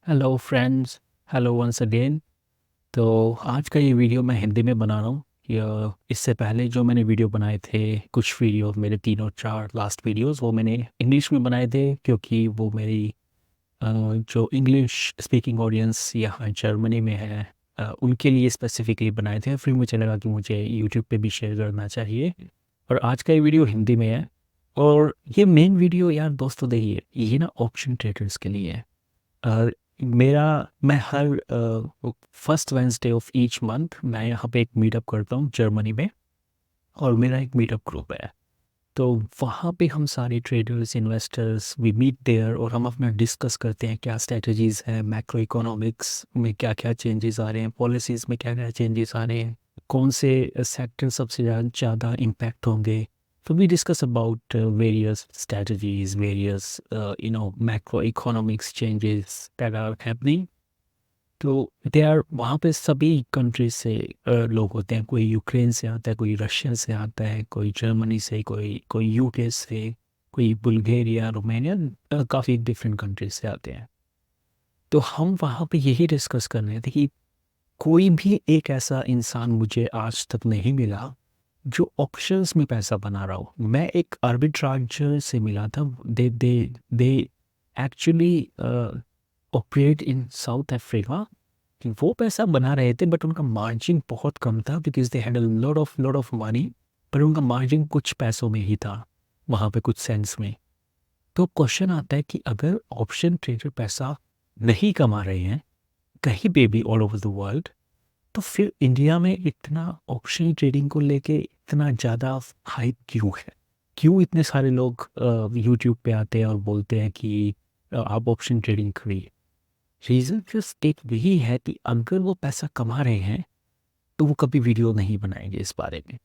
Hello friends. Hello once again. तो आज का ये वीडियो मैं हिंदी में बना रहा हूँ। इससे पहले जो मैंने वीडियो बनाए थे, कुछ वीडियो मेरे तीनों चार लास्ट वीडियोस वो मैंने इंग्लिश में बनाए थे, क्योंकि वो मेरी जो इंग्लिश स्पीकिंग ऑडियंस यहाँ जर्मनी में है, उनके लिए स्पेसिफिकली बनाए थे। फिर मुझे लगा कि मुझे यूट्यूब पे भी शेयर करना चाहिए, और आज का ये वीडियो हिंदी में है। और ये मेन वीडियो यार दोस्तों, देखिए ये ना ऑप्शन ट्रेडर्स के लिए है। अ, मेरा मैं हर first Wednesday of each month मैं यहाँ पे एक मीटअप करता हूँ जर्मनी में, और मेरा एक मीटअप ग्रुप है। तो वहाँ पे हम सारे traders investors we meet there, और हम अपना डिस्कस करते हैं क्या स्ट्रेटजीज हैं, मैक्रो इकोनॉमिक्स में क्या क्या चेंजेस आ रहे हैं, पॉलिसीज़ में क्या क्या चेंजेस आ रहे हैं, कौन से सेक्टर सबसे ज़्यादा इम्पैक्ट होंगे। So we discuss about various strategies, various macroeconomics changes that are happening. तो दे आर वहाँ पे सभी कंट्रीज से लोग होते हैं। कोई यूक्रेन से आता है, कोई रशिया से आता है, कोई जर्मनी से, कोई यूके से, कोई बुल्गारिया, रोमानिया, काफ़ी डिफरेंट कंट्रीज से आते हैं। तो हम वहाँ पे यही डिस्कस कर रहे थे कि कोई भी एक ऐसा इंसान मुझे आज तक नहीं मिला जो ऑप्शंस में पैसा बना रहा हो। मैं एक आर्बिट्राजर से मिला था। They actually operate in south Africa. वो पैसा बना रहे थे, बट उनका मार्जिन बहुत कम था, because they had a lot of money. पर उनका मार्जिन कुछ पैसों में ही था, वहाँ पे कुछ सेंस में। तो क्वेश्चन आता है कि अगर ऑप्शन ट्रेडर पैसा नहीं कमा रहे हैं कहीं पे भी ऑल ओवर द वर्ल्ड, तो फिर इंडिया में इतना ऑप्शन ट्रेडिंग को लेके इतना ज़्यादा हाइप क्यों है? क्यों इतने सारे लोग यूट्यूब पे आते हैं और बोलते हैं कि आप ऑप्शन ट्रेडिंग करिए? रीज़न जस्ट एक यही है कि अगर वो पैसा कमा रहे हैं तो वो कभी वीडियो नहीं बनाएंगे इस बारे में।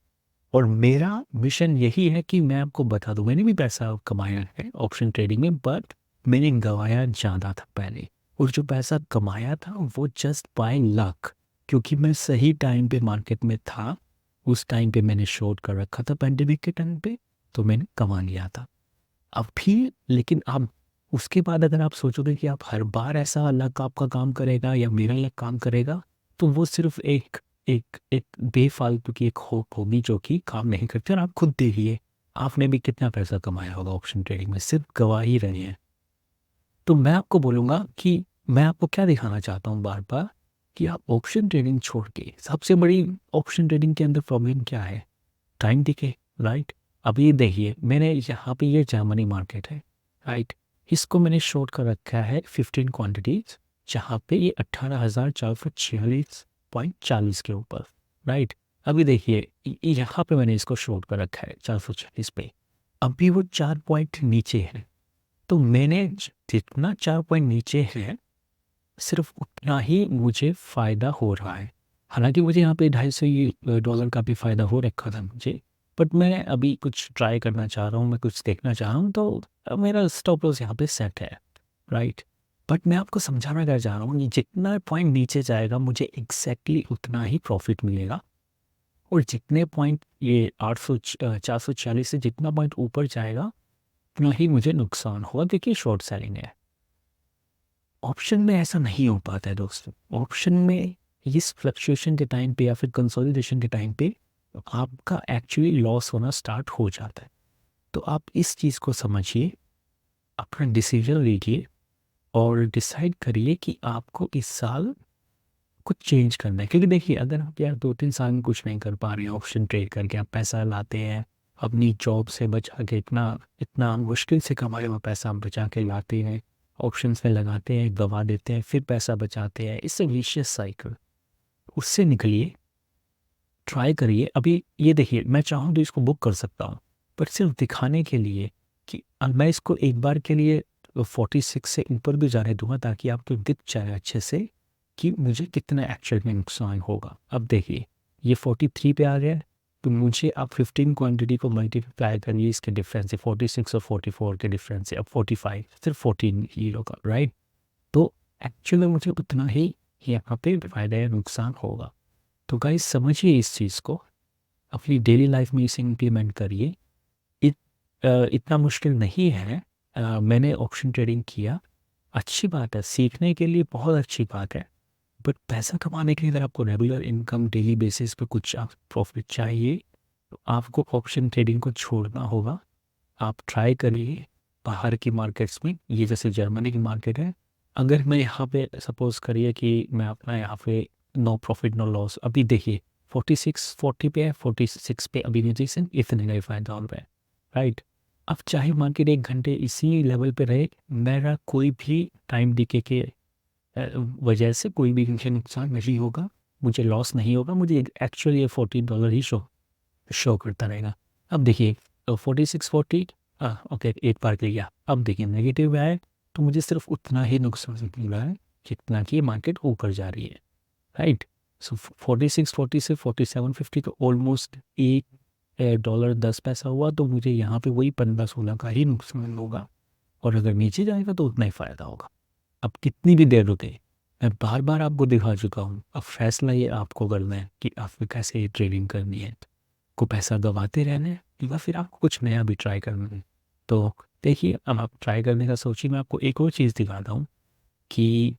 और मेरा मिशन यही है कि मैं आपको बता दूं, मैंने भी पैसा कमाया है ऑप्शन ट्रेडिंग में, बट मैंने गंवाया ज़्यादा था पहले। और जो पैसा कमाया था वो जस्ट बाय लक, क्योंकि मैं सही टाइम पे मार्केट में था। उस टाइम पे मैंने शॉर्ट कर रखा था पैंडेमिक के टाइम पे, तो मैंने कमा लिया था। अब भी लेकिन अब उसके बाद अगर आप सोचोगे कि आप हर बार ऐसा लक आपका काम करेगा या मेरा लक काम करेगा, तो वो सिर्फ एक एक एक बेफालतू की एक होप होगी जो कि काम नहीं करती। और आप खुद देखिए, आपने भी कितना पैसा कमाया होगा ऑप्शन ट्रेडिंग में, सिर्फ गवा ही रहे हैं। तो मैं आपको बोलूँगा कि मैं आपको क्या दिखाना चाहता हूँ बार बार, कि आप ऑप्शन ट्रेडिंग छोड़ के, सबसे बड़ी ऑप्शन ट्रेडिंग के अंदर प्रॉब्लम क्या है? Time decay, right? अब ये देखिए, मैंने यहाँ पे ये जर्मनी मार्केट है, राइट? इसको मैंने शॉर्ट कर रखा है 15 क्वांटिटीज, जहाँ पे ये 18,446.40 के ऊपर, राइट? अभी देखिए यहाँ पे मैंने इसको शॉर्ट कर रखा है 440 पे। अभी वो 4 पॉइंट नीचे है, तो मैंने जितना 4 पॉइंट नीचे है सिर्फ उतना ही मुझे फ़ायदा हो रहा है। हालाँकि मुझे यहाँ पे $250 का भी फ़ायदा हो रखा था मुझे, बट मैं अभी कुछ ट्राई करना चाह रहा हूँ, मैं कुछ देखना चाह रहा हूँ, तो मेरा स्टॉप लॉस यहाँ पे सेट है, राइट? बट मैं आपको समझाना क्या चाह रहा हूँ कि जितना पॉइंट नीचे जाएगा मुझे एग्ज़ैक्टली उतना ही प्रॉफ़िट मिलेगा, और जितने पॉइंट ये 440 से जितना पॉइंट ऊपर जाएगा, उतना ही मुझे नुकसान होगा, क्योंकि शॉर्ट सेलिंग है। ऑप्शन में ऐसा नहीं हो पाता है दोस्तों। ऑप्शन में इस फ्लक्चुएशन के टाइम पे या फिर कंसोलिडेशन के टाइम पे आपका एक्चुअली लॉस होना स्टार्ट हो जाता है। तो आप इस चीज़ को समझिए, अपना डिसीजन लीजिए, और डिसाइड करिए कि आपको इस साल कुछ चेंज करना है। क्योंकि देखिए, अगर आप यार 2-3 साल में कुछ नहीं कर पा रहे हैं ऑप्शन ट्रेड करके, आप पैसा लाते हैं अपनी जॉब से बचा के, इतना इतना मुश्किल से कमाया हुआ पैसा आप बचा के लाते हैं, ऑप्शंस में लगाते हैं, गवा देते हैं, फिर पैसा बचाते हैं, इससे विशियस साइकिल, उससे निकलिए। ट्राई करिए। अभी ये देखिए, मैं चाहूँ तो इसको बुक कर सकता हूँ, पर सिर्फ दिखाने के लिए कि मैं इसको एक बार के लिए 46 से ऊपर भी जाने दूंगा, ताकि आपको दिख जाए अच्छे से कि मुझे कितना एक्चुअल में नुकसान होगा। अब देखिए, ये 43 पे आ गया है, तो मुझे आप 15 क्वांटिटी को मल्टीप्लाई करिए, इसके डिफरेंस है 46 और 44 के डिफरेंस है, अब 45, सिर्फ 14 ही होगा, राइट? तो एक्चुअल में मुझे उतना ही यहाँ पे फायदा या नुकसान होगा। तो गाइस समझिए इस चीज़ को, अपनी डेली लाइफ में इसे इम्प्लीमेंट करिए। इतना मुश्किल नहीं है। मैंने ऑप्शन ट्रेडिंग किया, अच्छी बात है, सीखने के लिए बहुत अच्छी बात है। बट पैसा कमाने के लिए अगर आपको रेगुलर इनकम डेली बेसिस पे कुछ आप प्रॉफिट चाहिए, तो आपको ऑप्शन ट्रेडिंग को छोड़ना होगा। आप ट्राई करिए बाहर की मार्केट्स में, ये जैसे जर्मनी की मार्केट है। अगर मैं यहाँ पे सपोज़ करिए कि मैं अपना यहाँ पे नो प्रॉफिट नो लॉस, अभी देखिए 46-40 पे है, 46 पे अभी म्यूजिशियन इतने का ही फायदा हो रहा है, राइट। अब चाहे मार्केट 1 घंटे इसी लेवल पे रहे, मेरा कोई भी टाइम डीके के वजह से कोई भी मुझे नुकसान नहीं होगा, मुझे लॉस नहीं होगा, मुझे एक्चुअली ये $14 ही शो करता रहेगा। अब देखिए तो 46-40, ओके 8 बार के गया। अब देखिए नेगेटिव में आए तो मुझे सिर्फ उतना ही नुकसान मिल रहा है जितना कि मार्केट ऊपर जा रही है, राइट। सो 46-40 से 47-50 तो ऑलमोस्ट $1.10 हुआ, तो मुझे यहाँ पे वही 15-16 का ही नुकसान होगा। और अगर नीचे जाएगा तो उतना ही फ़ायदा होगा। अब कितनी भी देर रुके, मैं बार बार आपको दिखा चुका हूँ, अब फैसला ये आपको करना है कि आपको कैसे ट्रेडिंग करनी है। को पैसा गंवाते रहना है या फिर आपको कुछ नया भी ट्राई करना है। तो देखिए, अब आप ट्राई करने का सोचिए। मैं आपको एक और चीज़ दिखाता हूँ कि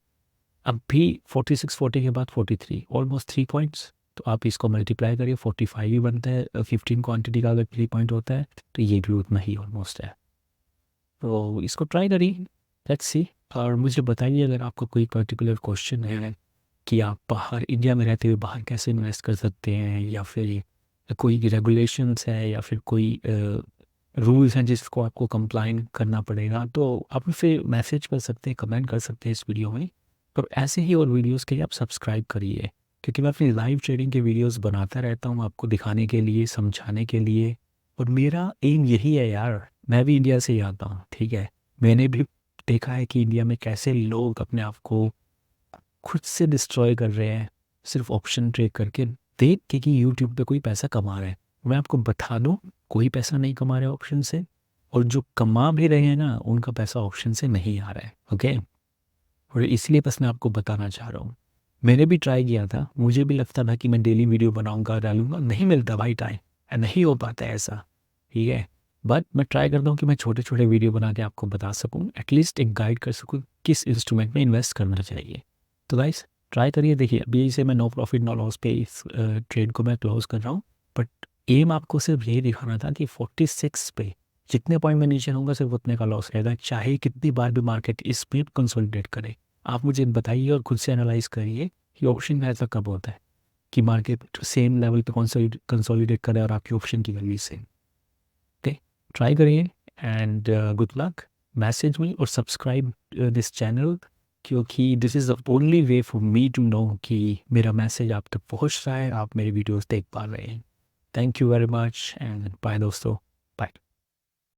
अब भी 46-40 के बाद 43, ऑलमोस्ट 3 पॉइंट्स। तो आप इसको मल्टीप्लाई करिए, 45 ही बनता है। 15 क्वांटिटी का अगर 3 पॉइंट होता है तो ये भी उतना ही ऑलमोस्ट है। तो इसको ट्राई करिए, लेट्स सी। और मुझे बताइए अगर आपको कोई पर्टिकुलर क्वेश्चन है कि आप बाहर इंडिया में रहते हुए बाहर कैसे इन्वेस्ट कर सकते हैं, या फिर कोई रेगुलेशंस है, या फिर कोई रूल्स हैं जिसको आपको कंप्लाइन करना पड़ेगा, तो आप मुझे मैसेज कर सकते हैं, कमेंट कर सकते हैं इस वीडियो में। और ऐसे ही और वीडियोस के लिए आप सब्सक्राइब करिए, क्योंकि मैं अपनी लाइव ट्रेडिंग के वीडियोस बनाता रहता हूँ आपको दिखाने के लिए, समझाने के लिए। और मेरा एम यही है यार, मैं भी इंडिया से ही आता हूँ, ठीक है। मैंने भी देखा है कि इंडिया में कैसे लोग अपने आप को खुद से डिस्ट्रॉय कर रहे हैं सिर्फ ऑप्शन ट्रेड करके, देख के कि यूट्यूब पे कोई पैसा कमा रहा है। मैं आपको बता दूं, कोई पैसा नहीं कमा रहे ऑप्शन से, और जो कमा भी रहे हैं ना, उनका पैसा ऑप्शन से नहीं आ रहा है, ओके। और इसलिए बस मैं आपको बताना चाह रहा हूँ। मैंने भी ट्राई किया था, मुझे भी लगता था कि मैं डेली वीडियो बनाऊंगा, डालूंगा, नहीं मिलता भाई टाइम, नहीं हो पाता है ऐसा, ठीक है। बट मैं ट्राई करता हूँ कि मैं छोटे छोटे वीडियो बना के आपको बता सकूँ, एटलीस्ट एक गाइड कर सकूँ किस इंस्ट्रूमेंट में इन्वेस्ट करना चाहिए। तो गाइस ट्राई करिए। देखिए अभी से मैं नो प्रॉफिट नो लॉस पे इस ट्रेड को मैं क्लोज कर रहा हूँ, बट एम आपको सिर्फ यही दिखाना था कि 46 पे जितने पॉइंट में नीचे होऊंगा सिर्फ उतने का लॉस रहेगा, चाहे कितनी बार भी मार्केट इस पे कंसोलिडेट करे। आप मुझे बताइए और खुद से एनालाइज करिए कि ऑप्शन में ऐसा कब होता है कि मार्केट सेम लेवल पे कंसोलिडेट करे और आपकी ऑप्शन की वैल्यू सेम। ओके, ट्राई करिए and good luck. Message me और सब्सक्राइब दिस चैनल, क्योंकि this is the only way for me to know कि मेरा मैसेज आप तक पहुंच रहा है, आप मेरे वीडियोस देख पा रहे हैं। Thank you very much and bye दोस्तों, बाय।